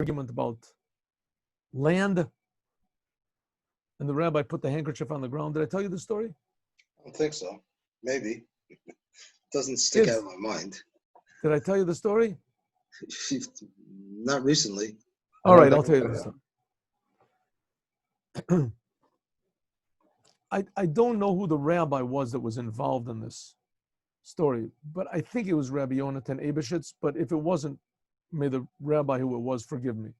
argument about land, and the rabbi put the handkerchief on the ground. Did I tell you the story? I don't think so. Maybe. It doesn't stick out of my mind. Did I tell you the story? Not recently. All right, I'll tell you the story. I don't know who the rabbi was that was involved in this story, but I think it was Rabbi Yonatan Eibeshitz, but if it wasn't, may the rabbi who it was forgive me.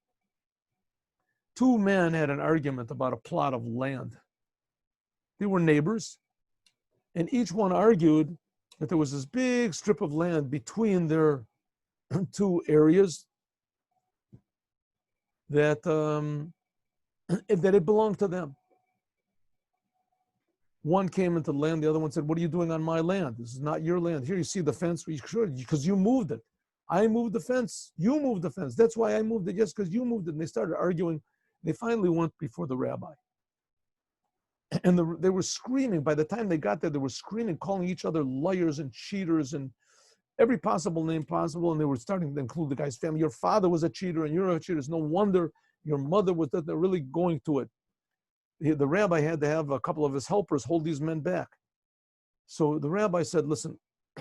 Two men had an argument about a plot of land. They were neighbors, and each one argued that there was this big strip of land between their two areas that it belonged to them. One came into the land, the other one said, "What are you doing on my land? This is not your land. Here you see the fence, because you moved it. I moved the fence, you moved the fence. That's why I moved it, just because you moved it." And they started arguing. They finally went before the rabbi. And they were screaming. By the time they got there, they were screaming, calling each other liars and cheaters and every possible name possible. And they were starting to include the guy's family. Your father was a cheater and you're a cheater. It's no wonder your mother was that. They're really going to it. The rabbi had to have a couple of his helpers hold these men back. So the rabbi said, listen,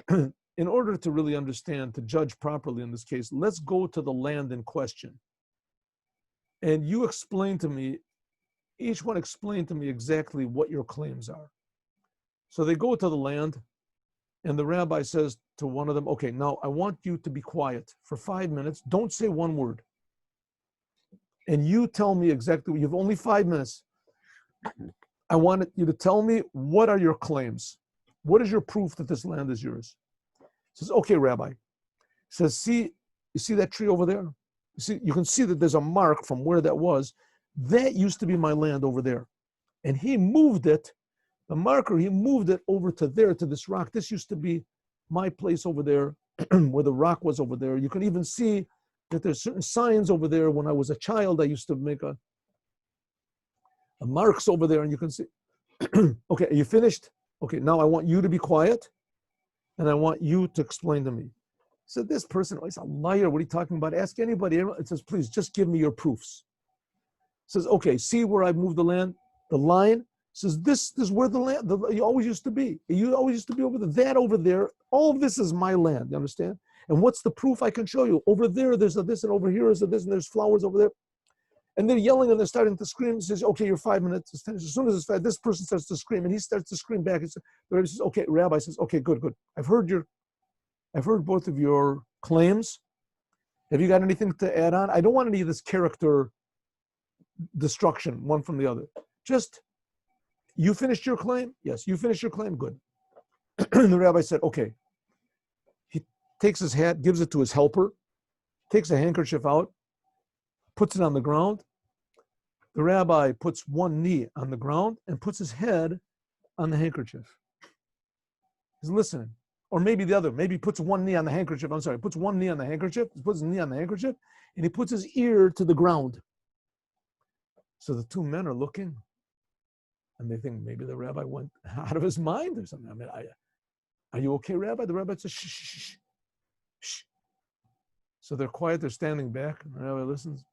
in order to really understand, to judge properly in this case, let's go to the land in question. And you explain to me, each one explain to me exactly what your claims are. So they go to the land, and the rabbi says to one of them, okay, now I want you to be quiet for 5 minutes. Don't say one word. And you tell me exactly, you have only 5 minutes. I want you to tell me, what are your claims? What is your proof that this land is yours? He says, okay, Rabbi. He says, you see that tree over there? You can see that there's a mark from where that was. That used to be my land over there. And he moved it, the marker, he moved it over to there, to this rock. This used to be my place over there, where the rock was over there. You can even see that there's certain signs over there. When I was a child, I used to make a marks over there, and you can see. Okay, are you finished? Okay, now I want you to be quiet, and I want you to explain to me. So this person, he's a liar. What are you talking about? Ask anybody. It says, please, just give me your proofs. Says, okay, see where I moved the land? The line says, this is where the land, you always used to be. You always used to be over there. That over there, all of this is my land, you understand? And what's the proof I can show you? Over there, there's a this, and over here is a this, and there's flowers over there. And they're yelling, and they're starting to scream. He says, okay, you're 5 minutes. As soon as it's 5, this person starts to scream, and he starts to scream back. The rabbi says, okay, rabbi says, okay, good. I've heard both of your claims. Have you got anything to add on? I don't want any of this character destruction, one from the other. Just, you finished your claim? Yes, you finished your claim? Good. The rabbi said, okay. He takes his hat, gives it to his helper, takes a handkerchief out, puts it on the ground. The rabbi puts one knee on the ground and puts his head on the handkerchief. He's listening. Or maybe the other, maybe he puts one knee on the handkerchief. I'm sorry, puts one knee on the handkerchief, he puts his knee on the handkerchief, and he puts his ear to the ground. So the two men are looking, and they think maybe the rabbi went out of his mind or something. I mean, are you okay, Rabbi? The rabbi says, shh, shh, shh, shh. So they're quiet, they're standing back, and the rabbi listens,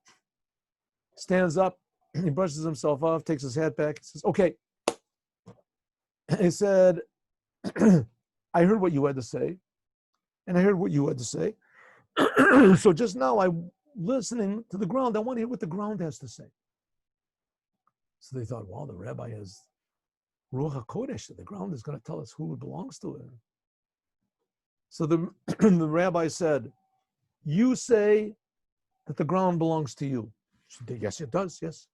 stands up, he brushes himself off, takes his hat back, he says, okay. He said, I heard what you had to say, and I heard what you had to say. So just now I'm listening to the ground. I want to hear what the ground has to say. So they thought, wow, the rabbi has Ruach HaKodesh. The ground is going to tell us who it belongs to. So the rabbi said, you say that the ground belongs to you. So they, yes, it does, yes.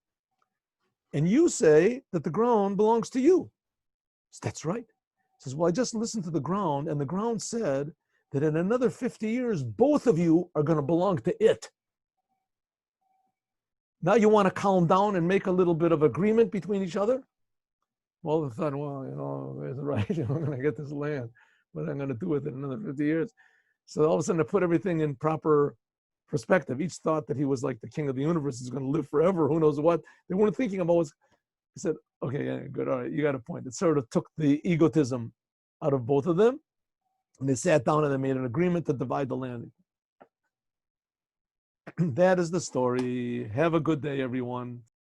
And you say that the ground belongs to you. So that's right. He says, well, I just listened to the ground, and the ground said that in another 50 years, both of you are going to belong to it. Now you want to calm down and make a little bit of agreement between each other? Well, they thought, well, that's right, I'm going to get this land. What am I going to do with it in another 50 years? So all of a sudden, they put everything in proper perspective. Each thought that he was like the king of the universe, is going to live forever, who knows what. They weren't thinking about what. He said, okay, yeah, good, all right, you got a point. It sort of took the egotism out of both of them, and they sat down and they made an agreement to divide the land. That is the story. Have a good day, everyone.